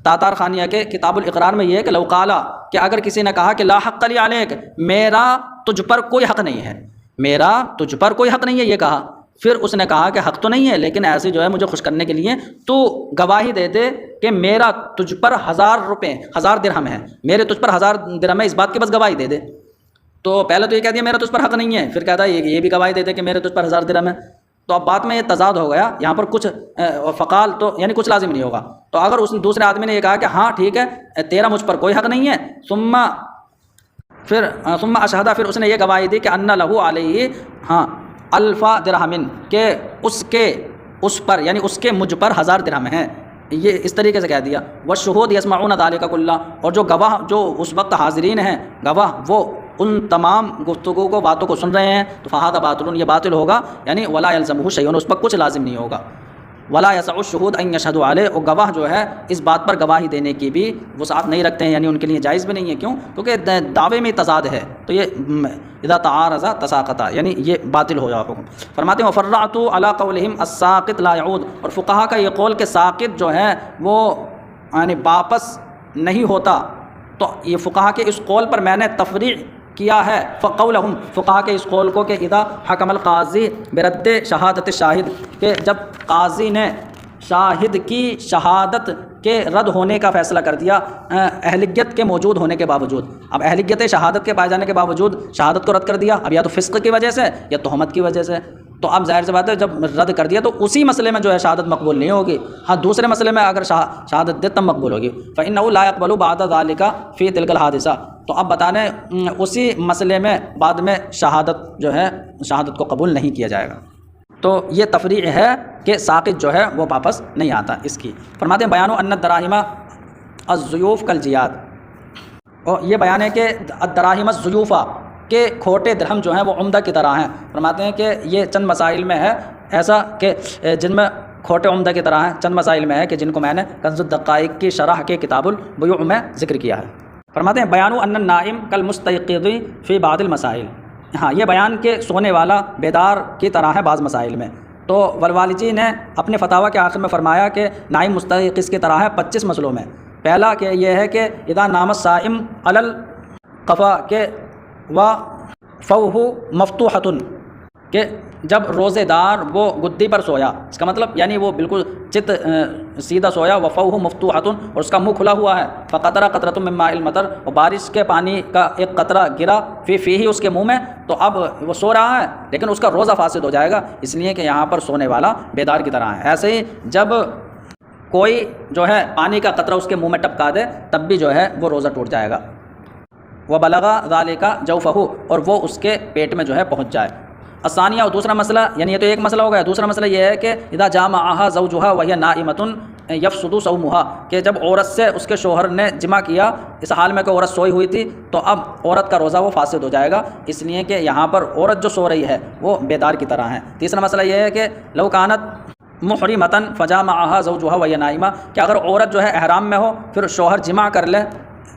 A: تاتار خانیہ کے کتاب الاقرار میں یہ ہے کہ لو قالا، کہ اگر کسی نے کہا کہ لا حق لی علیک، میرا تجھ پر کوئی حق نہیں ہے، میرا تجھ پر کوئی حق نہیں ہے، یہ کہا، پھر اس نے کہا کہ حق تو نہیں ہے لیکن ایسے جو ہے مجھے خوش کرنے کے لیے تو گواہی دے دے کہ میرا تجھ پر 1000 روپے 1000 درہم ہے، میرے تجھ پر 1000 درہم ہے، اس بات کی بس گواہی دے دے۔ تو پہلے تو یہ کہہ دیا میرا تجھ پر حق نہیں ہے، پھر کہتا ہے یہ بھی گواہی دے دے کہ میرے تجھ پر 1000 درہم ہے، تو اب بات میں یہ تضاد ہو گیا، یہاں پر کچھ فقال تو یعنی کچھ لازم نہیں ہوگا، تو اگر اس دوسرے آدمی نے یہ کہا کہ ہاں ٹھیک ہے تیرا مجھ پر کوئی حق نہیں ہے، ثم اشہدہ، پھر اس نے یہ گواہی دی کہ ان لہو علیہ ہاں الفا درہم، کہ اس پر یعنی اس کے مجھ پر 1000 درہم ہیں، یہ اس طریقے سے کہہ دیا۔ والشہود یسمعون ذلک کلہ، اور جو گواہ جو اس وقت حاضرین ہیں گواہ وہ ان تمام گفتگو کو باتوں کو سن رہے ہیں، تو فہذا باطل، یہ باطل ہوگا، یعنی ولا یلزمہ شیء، اس پر کچھ لازم نہیں ہوگا۔ ولا یسع الشہود ان یشہدوا علیہ، اور گواہ جو ہے اس بات پر گواہی دینے کی بھی وسعت نہیں رکھتے ہیں، یعنی ان کے لیے جائز بھی نہیں ہے، کیوں؟ کیونکہ دعوے میں تضاد ہے، تو یہ اذا تعارض تساقطا، یعنی یہ باطل ہو جائے حکم۔ فرماتے ہیں وفرعت علی قولہم الساقط لا یعود، اور فقہا کا یہ قول کہ ساقط جو ہے وہ یعنی واپس نہیں ہوتا، تو یہ فقہا کے اس قول پر میں نے تفریع کیا ہے، فقولہم، فقہا کے اس قول کو کہ اذا حکم القاضی برد شہادت شاہد، کہ جب قاضی نے شاہد کی شہادت کے رد ہونے کا فیصلہ کر دیا اہلیت کے موجود ہونے کے باوجود، اب اہلیت شہادت کے پائے جانے کے باوجود شہادت کو رد کر دیا، اب یا تو فسق کی وجہ سے یا تہمت کی وجہ سے، تو اب ظاہر سی بات ہے جب رد کر دیا تو اسی مسئلے میں جو ہے شہادت مقبول نہیں ہوگی، ہاں دوسرے مسئلے میں اگر شہادت دے تب مقبول ہوگی۔ فإنه لا يقبل بعد ذلك في تلك الحادثہ، تو اب بتانے اسی مسئلے میں بعد میں شہادت جو ہے شہادت کو قبول نہیں کیا جائے گا، تو یہ تفریع ہے کہ ساقط جو ہے وہ واپس نہیں آتا اس کی۔ فرماتے ہیں بیان ان الدراہم الضیوف کالجیاد، اور یہ بیان ہے کہ الدراہم الضیوفہ، کہ کھوٹے درہم جو ہیں وہ عمدہ کی طرح ہیں۔ فرماتے ہیں کہ یہ چند مسائل میں ہے ایسا کہ جن میں کھوٹے عمدہ کی طرح ہیں، چند مسائل میں ہے کہ جن کو میں نے کنز الدقائق کی شرح کے کتاب البیوع میں ذکر کیا ہے۔ فرماتے ہیں بیان ان النائم کالمستيقظ فی بعض المسائل، ہاں یہ بیان کہ سونے والا بیدار کی طرح ہے بعض مسائل میں، تو والوالجی نے اپنے فتاویٰ کے آخر میں فرمایا کہ نائم مستيقظ کی طرح ہے 25 مسئلوں میں۔ پہلا کہ یہ ہے کہ اذا نام الصائم علی القفا، کہ وفوہ مفتوحۃ، کہ جب روزے دار وہ گدی پر سویا، اس کا مطلب یعنی وہ بالکل چت سیدھا سویا، وفوہ مفتوحۃ، اور اس کا منہ کھلا ہوا ہے، فقطرہ قطرۃ من ماء المطر، اور بارش کے پانی کا ایک قطرہ گرا فیہ اس کے منہ میں، تو اب وہ سو رہا ہے لیکن اس کا روزہ فاسد ہو جائے گا، اس لیے کہ یہاں پر سونے والا بیدار کی طرح ہے۔ ایسے ہی جب کوئی جو ہے پانی کا قطرہ اس کے منہ میں ٹپکا دے تب بھی جو ہے وہ روزہ ٹوٹ جائے گا۔ وبلغ ذلک جوفہ، اور وہ اس کے پیٹ میں جو ہے پہنچ جائے۔ الثانیہ، اور دوسرا مسئلہ، یعنی یہ تو ایک مسئلہ ہو گیا، دوسرا مسئلہ یہ ہے کہ اذا جامعها زوجها وهي نائمة یفسد صومها، کہ جب عورت سے اس کے شوہر نے جمع کیا اس حال میں کہ عورت سوئی ہوئی تھی تو اب عورت کا روزہ وہ فاسد ہو جائے گا، اس لیے کہ یہاں پر عورت جو سو رہی ہے وہ بیدار کی طرح ہے۔ تیسرا مسئلہ یہ ہے کہ لو کانت محرمۃ فجامعها زوجها وهي نائمة، کہ اگر عورت جو ہے احرام میں ہو پھر شوہر جمع کر لے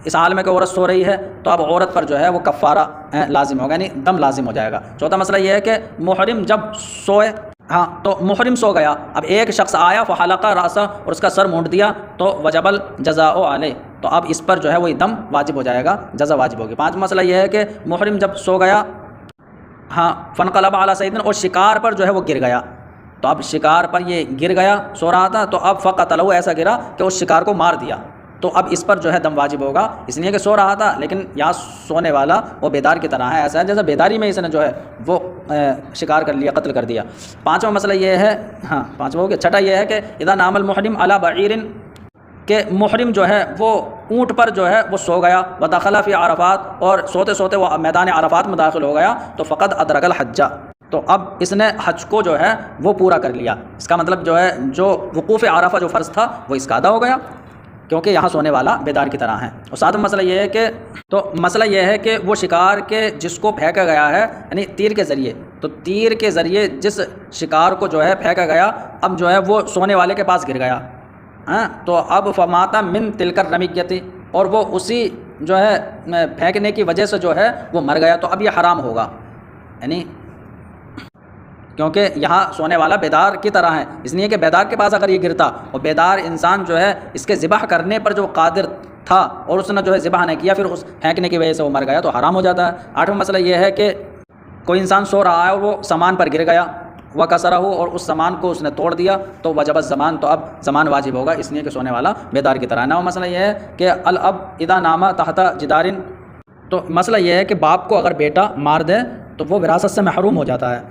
A: اس حال میں کہ عورت سو رہی ہے تو اب عورت پر جو ہے وہ کفارہ لازم ہوگا، یعنی دم لازم ہو جائے گا۔ چوتھا مسئلہ یہ ہے کہ محرم جب سوئے ہاں تو محرم سو گیا، اب ایک شخص آیا فحلق راسہ اور اس کا سر مونڈ دیا تو وجب الجزاء علیہ، تو اب اس پر جو ہے وہ دم واجب ہو جائے گا، جزا واجب ہوگی۔ پانچ مسئلہ یہ ہے کہ محرم جب سو گیا، ہاں فانقلب علی صید، اور شکار پر جو ہے وہ گر گیا، تو اب شکار پر یہ گر گیا، سو رہا تھا تو اب فقتلہ، ایسا گرا کہ اس شکار کو مار دیا، تو اب اس پر جو ہے دم واجب ہوگا، اس لیے کہ سو رہا تھا، لیکن یہاں سونے والا وہ بیدار کی طرح ہے، ایسا ہے جیسے بیداری میں اس نے جو ہے وہ شکار کر لیا، قتل کر دیا۔ پانچواں مسئلہ یہ ہے، ہاں پانچواں ہو گیا۔ چھٹا یہ ہے کہ اذا نام المحرم علی بعیر، کہ محرم جو ہے وہ اونٹ پر جو ہے وہ سو گیا، ودخل فی عرفات، اور سوتے سوتے وہ میدان عرفات میں داخل ہو گیا، تو فقد ادرک الحج، تو اب اس نے حج کو جو ہے وہ پورا کر لیا، اس کا مطلب جو ہے جو وقوف عرفہ جو فرض تھا وہ اس کا ادا ہو گیا، کیونکہ یہاں سونے والا بیدار کی طرح ہے۔ اور ساتواں مسئلہ یہ ہے کہ تو مسئلہ یہ ہے کہ وہ شکار کے جس کو پھینکا گیا ہے، یعنی تیر کے ذریعے، تو تیر کے ذریعے جس شکار کو جو ہے پھینکا گیا، اب جو ہے وہ سونے والے کے پاس گر گیا، ہاں تو اب فماتا من تلک الرمیۃ، اور وہ اسی جو ہے پھینکنے کی وجہ سے جو ہے وہ مر گیا، تو اب یہ حرام ہوگا، یعنی کیونکہ یہاں سونے والا بیدار کی طرح ہے، اس لیے کہ بیدار کے پاس اگر یہ گرتا، اور بیدار انسان جو ہے اس کے ذبح کرنے پر جو قادر تھا اور اس نے جو ہے ذبح نہیں کیا، پھر اس پھینکنے کی وجہ سے وہ مر گیا، تو حرام ہو جاتا ہے۔ آٹھواں مسئلہ یہ ہے کہ کوئی انسان سو رہا ہے اور وہ سامان پر گر گیا، وکسرہ، اور اس سامان کو اس نے توڑ دیا، تو وجب الزمان، تو اب زمان واجب ہوگا، اس لیے کہ سونے والا بیدار کی طرح ہے۔ نواں مسئلہ یہ ہے کہ الاب اذا نام تحت جدار، تو مسئلہ یہ ہے کہ باپ کو اگر بیٹا مار دے تو وہ وراثت سے محروم ہو جاتا ہے،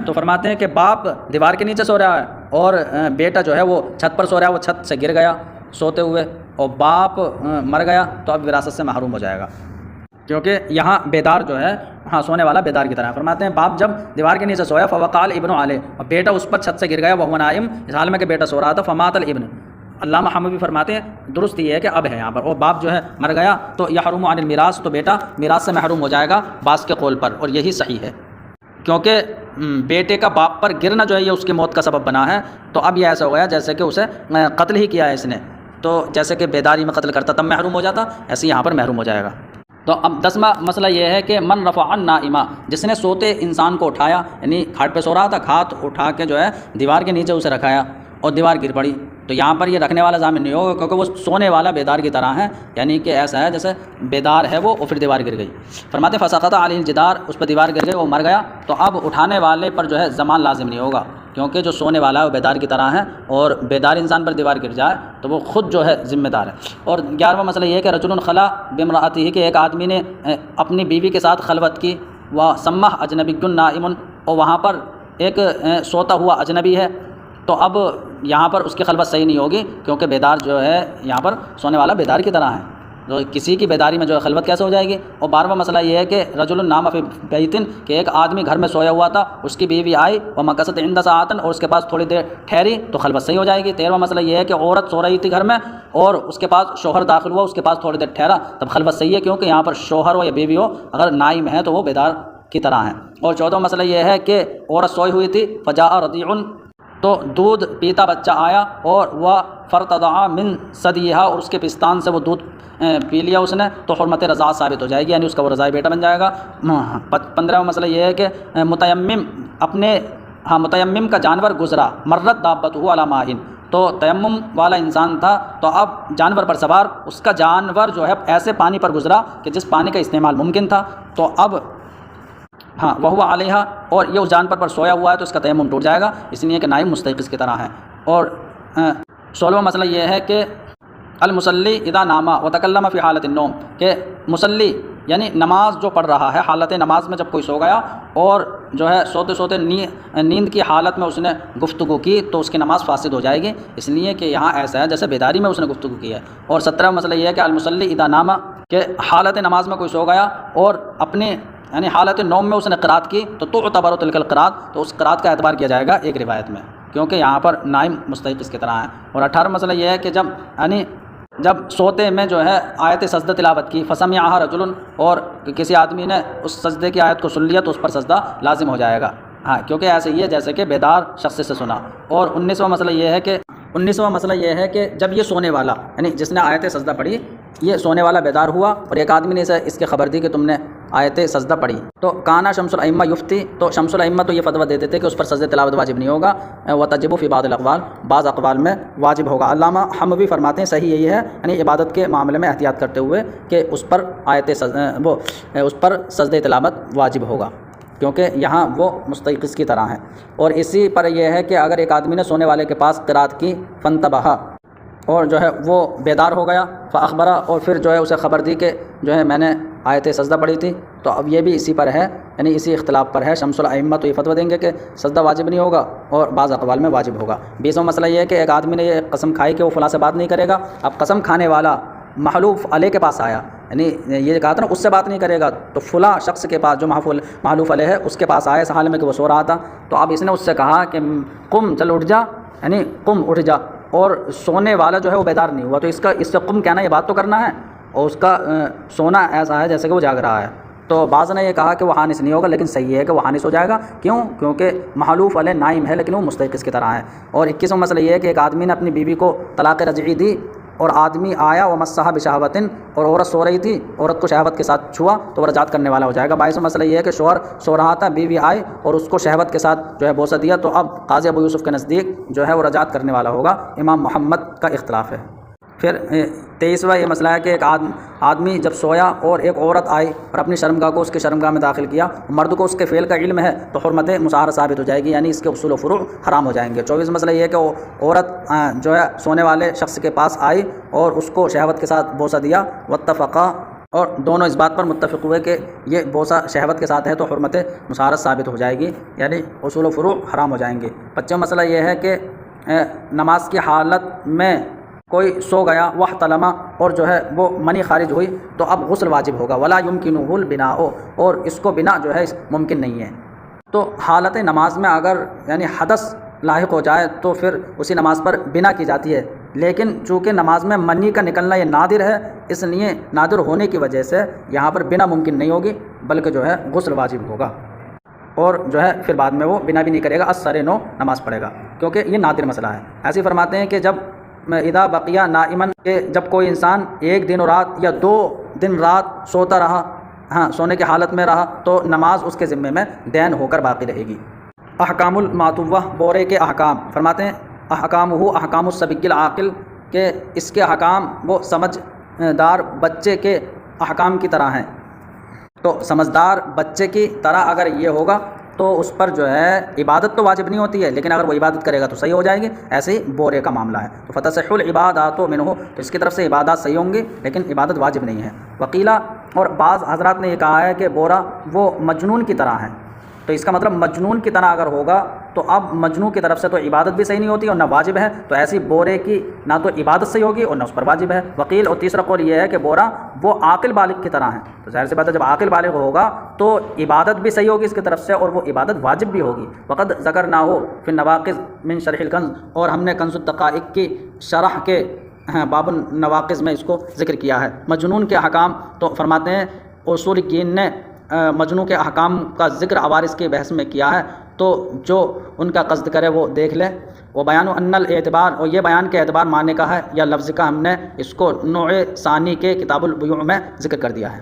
A: تو فرماتے ہیں کہ باپ دیوار کے نیچے سو رہا ہے اور بیٹا جو ہے وہ چھت پر سو رہا ہے، وہ چھت سے گر گیا سوتے ہوئے اور باپ مر گیا، تو اب وراثت سے محروم ہو جائے گا، کیونکہ یہاں بیدار جو ہے ہاں سونے والا بیدار کی طرح ہے۔ فرماتے ہیں باپ جب دیوار کے نیچے سویا، فوقال ابن علیہ، اور بیٹا اس پر چھت سے گر گیا، وہو نائم، اس حال میں کہ بیٹا سو رہا تھا، فمات الابن، علامہ حموی فرماتے ہیں درست یہ ہے کہ اب ہے یہاں پر، اور باپ جو ہے مر گیا تو یحرم عن المیراث، تو بیٹا میراث سے محروم ہو جائے گا بعض کے قول پر، اور یہی صحیح ہے، کیونکہ بیٹے کا باپ پر گرنا جو ہے یہ اس کی موت کا سبب بنا ہے، تو اب یہ ایسا ہو گیا جیسے کہ اسے قتل ہی کیا ہے اس نے، تو جیسے کہ بیداری میں قتل کرتا تب محروم ہو جاتا، ایسے یہاں پر محروم ہو جائے گا۔ تو اب 10واں مسئلہ یہ ہے کہ من رفع النائمہ، جس نے سوتے انسان کو اٹھایا، یعنی کھاٹ پہ سو رہا تھا، کھات اٹھا کے جو ہے دیوار کے نیچے اسے رکھایا اور دیوار گر پڑی، تو یہاں پر یہ رکھنے والا ضامن نہیں ہوگا، کیونکہ وہ سونے والا بیدار کی طرح ہے، یعنی کہ ایسا ہے جیسے بیدار ہے وہ اور پھر دیوار گر گئی۔ فرماتے فسقط علیہ الجدار، اس پہ دیوار گر گئی، وہ مر گیا، تو اب اٹھانے والے پر جو ہے زمان لازم نہیں ہوگا، کیونکہ جو سونے والا ہے وہ بیدار کی طرح ہے، اور بیدار انسان پر دیوار گر جائے تو وہ خود جو ہے ذمہ دار ہے۔ اور 11واں مسئلہ یہ ہے کہ رجل خلا بامرأتہ، کہ ایک آدمی نے اپنی بیوی کے ساتھ خلوت کی، وسمہ اجنبی نائم، اور وہاں پر ایک سوتا ہوا اجنبی ہے، تو اب یہاں پر اس کی خلوت صحیح نہیں ہوگی، کیونکہ بیدار جو ہے یہاں پر سونے والا بیدار کی طرح ہے، تو کسی کی بیداری میں جو ہے خلوت کیسے ہو جائے گی۔ اور 12واں مسئلہ یہ ہے کہ رجل نام فی بیت، کہ ایک آدمی گھر میں سویا ہوا تھا، اس کی بیوی آئی ومکثت عند ساعۃ، اور اس کے پاس تھوڑی دیر ٹھہری تو خلوت صحیح ہو جائے گی۔ 13واں مسئلہ یہ ہے کہ عورت سو رہی تھی گھر میں اور اس کے پاس شوہر داخل ہوا، اس کے پاس تھوڑی دیر ٹھہرا، تب خلوت صحیح ہے، کیونکہ یہاں پر شوہر ہو یا بیوی ہو اگر نائم ہے تو وہ بیدار کی طرح ہے۔ اور 14واں مسئلہ یہ ہے کہ عورت سوئی ہوئی تھی، فجاء رضیع، تو دودھ پیتا بچہ آیا، اور وہ فرتضع من ثدیھا، اور اس کے پستان سے وہ دودھ پی لیا اس نے، تو حرمت رضاع ثابت ہو جائے گی، یعنی اس کا وہ رضاعی بیٹا بن جائے گا۔ 15واں مسئلہ یہ ہے کہ متیمم متیمم کا جانور گزرا، مرت دابتہ علی ماء، تو تیمم والا انسان تھا، تو اب جانور پر سوار، اس کا جانور جو ہے ایسے پانی پر گزرا کہ جس پانی کا استعمال ممکن تھا، تو اب وہو علیہ، اور یہ اس جانور پر سویا ہوا ہے تو اس کا تیمم ٹوٹ جائے گا، اس لیے کہ نائم مستيقظ کی طرح ہے۔ اور 16واں مسئلہ یہ ہے کہ المصلی اذا نام وتکلم فی حالت النوم، کہ مصلی یعنی نماز جو پڑھ رہا ہے، حالت نماز میں جب کوئی سو گیا اور جو ہے سوتے سوتے نیند کی حالت میں اس نے گفتگو کی تو اس کی نماز فاسد ہو جائے گی، اس لیے کہ یہاں ایسا ہے جیسے بیداری میں اس نے گفتگو کی ہے۔ اور 17واں مسئلہ یہ ہے کہ المصلی اذا نام، کہ حالت نماز میں کوئی سو گیا اور اپنے یعنی حالت نوم میں اس نے قرات کی، تو تعتبر تلک القرات، تو اس قرات کا اعتبار کیا جائے گا ایک روایت میں، کیونکہ یہاں پر نائم مستيقظ کی طرح ہے۔ اور 18واں مسئلہ یہ ہے کہ جب سوتے میں جو ہے آیت سجدہ تلاوت کی، فسمعها رجل، اور کسی آدمی نے اس سجدے کی آیت کو سن لیا تو اس پر سجدہ لازم ہو جائے گا، ہاں کیونکہ ایسے ہی ہے جیسے کہ بیدار شخص سے سنا۔ اور 19واں مسئلہ یہ ہے کہ جب یہ سونے والا یعنی جس نے آیت سجدہ پڑھی، یہ سونے والا بیدار ہوا اور ایک آدمی نے اس کی خبر دی کہ تم نے آیت سجدہ پڑھی تو کانا شمس الائمہ یفتی، تو شمس الائمہ تو یہ فتویٰ دیتے تھے کہ اس پر سجدہ تلاوت واجب نہیں ہوگا، وتجب فی بعض الاقوال، بعض اقوال میں واجب ہوگا۔ علامہ حموی فرماتے ہیں صحیح یہی ہے، یعنی عبادت کے معاملے میں احتیاط کرتے ہوئے کہ اس پر سجدہ تلاوت واجب ہوگا، کیونکہ یہاں وہ مستيقظ کی طرح ہیں۔ اور اسی پر یہ ہے کہ اگر ایک آدمی نے سونے والے کے پاس قرات کی فانتبہ، اور جو ہے وہ بیدار ہو گیا، فاخبرہ، اور پھر جو ہے اسے خبر دی کہ جو ہے میں نے آیت سجدہ پڑھی تھی، تو اب یہ بھی اسی پر ہے، یعنی اسی اختلاف پر ہے۔ شمس الائمہ تو یہ فتویٰ دیں گے کہ سجدہ واجب نہیں ہوگا اور بعض اقوال میں واجب ہوگا۔ 20واں مسئلہ یہ ہے کہ ایک آدمی نے یہ قسم کھائی کہ وہ فلاں سے بات نہیں کرے گا، اب قسم کھانے والا محلوف علیہ کے پاس آیا، یعنی یہ کہا تھا نا اس سے بات نہیں کرے گا، تو فلاں شخص کے پاس جو محلوف علیہ ہے اس کے پاس آیا اس حال میں کہ وہ سو رہا تھا، تو اب اس نے اس سے کہا کہ قم، چل اٹھ جا، یعنی قم، اٹھ جا، اور سونے والا جو ہے وہ بیدار نہیں ہوا، تو اس سے قم کہنا یہ بات تو کرنا ہے، اور اس کا سونا ایسا ہے جیسے کہ وہ جاگ رہا ہے۔ تو بعض نے یہ کہا کہ وہ حانس نہیں ہوگا، لیکن صحیح ہے کہ وہ حانس ہو جائے گا، کیوں؟ کیونکہ محلوف علیہ نائم ہے لیکن وہ مستيقظ کی طرح ہے۔ اور 21واں مسئلہ یہ ہے کہ ایک آدمی نے اپنی بیوی کو طلاق رجعی دی، اور آدمی آیا وہ مسح بشہوۃ، اور عورت سو رہی تھی، عورت کو شہوت کے ساتھ چھوا تو وہ رجعت کرنے والا ہو جائے گا۔ 22واں مسئلہ یہ ہے کہ شوہر سو رہا تھا، بیوی آئی اور اس کو شہوت کے ساتھ جو ہے بوسہ دیا، تو اب قاضی ابو یوسف کے نزدیک جو ہے وہ رجعت کرنے والا ہوگا۔ امام محمد کا اختلاف ہے۔ پھر 23واں یہ مسئلہ ہے کہ ایک آدمی جب سویا اور ایک عورت آئی اور اپنی شرمگاہ کو اس کی شرمگاہ میں داخل کیا، مرد کو اس کے فعل کا علم ہے تو حرمت مصاہرہ ثابت ہو جائے گی، یعنی اس کے اصول و فروع حرام ہو جائیں گے۔ 24واں مسئلہ یہ ہے کہ عورت جو ہے سونے والے شخص کے پاس آئی اور اس کو شہوت کے ساتھ بوسہ دیا، واتفقا، اور دونوں اس بات پر متفق ہوئے کہ یہ بوسہ شہوت کے ساتھ ہے تو حرمت مصاہرہ ثابت ہو جائے گی، یعنی اصول و فروع حرام ہو جائیں گے۔ 25واں مسئلہ یہ ہے کہ نماز کی حالت میں کوئی سو گیا واحتلم، اور جو ہے وہ منی خارج ہوئی، تو اب غسل واجب ہوگا، ولا یمکنہ البناء، اور اس کو بنا جو ہے ممکن نہیں ہے۔ تو حالت نماز میں اگر یعنی حدث لاحق ہو جائے تو پھر اسی نماز پر بنا کی جاتی ہے، لیکن چونکہ نماز میں منی کا نکلنا یہ نادر ہے، اس لیے نادر ہونے کی وجہ سے یہاں پر بنا ممکن نہیں ہوگی، بلکہ جو ہے غسل واجب ہوگا، اور جو ہے پھر بعد میں وہ بنا بھی نہیں کرے گا، السر نو نماز پڑھے گا، کیونکہ یہ نادر مسئلہ ہے۔ ایسے ہی فرماتے ہیں کہ جب اذا بقیہ نائمن، کہ جب کوئی انسان ایک دن و رات یا 2 دن رات سوتا رہا، سونے کی حالت میں رہا، تو نماز اس کے ذمے میں دین ہو کر باقی رہے گی۔ احکام المعطوہ، بورے کے احکام، فرماتے ہیں احکامہ احکام الصبی العاقل، کہ اس کے احکام وہ سمجھدار بچے کے احکام کی طرح ہیں، تو سمجھدار بچے کی طرح اگر یہ ہوگا تو اس پر جو ہے عبادت تو واجب نہیں ہوتی ہے، لیکن اگر وہ عبادت کرے گا تو صحیح ہو جائے گی۔ ایسے ہی بورے کا معاملہ ہے، تو فتصح العبادات منہ، تو اس کی طرف سے عبادات صحیح ہوں گی لیکن عبادت واجب نہیں ہے۔ وقیلا، اور بعض حضرات نے یہ کہا ہے کہ بورا وہ مجنون کی طرح ہے، تو اس کا مطلب مجنون کی طرح اگر ہوگا تو اب مجنون کی طرف سے تو عبادت بھی صحیح نہیں ہوتی اور نہ واجب ہے، تو ایسی بورے کی نہ تو عبادت صحیح ہوگی اور نہ اس پر واجب ہے۔ وکیل، اور تیسرا قول یہ ہے کہ بورا وہ عاقل بالغ کی طرح ہے، تو ظاہر سی بات ہے جب عاقل بالغ ہوگا تو عبادت بھی صحیح ہوگی اس کی طرف سے اور وہ عبادت واجب بھی ہوگی۔ وقد ذکرناہ فی النواقض من شرح الکنز، اور ہم نے کنز الدقائق کی شرح کے باب النواقض میں اس کو ذکر کیا ہے۔ مجنون کے احکام، تو فرماتے ہیں اصولیین نے مجنون کے احکام کا ذکر عوارض کی بحث میں کیا ہے، تو جو ان کا قصد کرے وہ دیکھ لے۔ وہ بیان ان الاعتبار، اور یہ بیان کے اعتبار معنی کا ہے یا لفظ کا، ہم نے اس کو نوع ثانی کے کتاب البیوع میں ذکر کر دیا ہے۔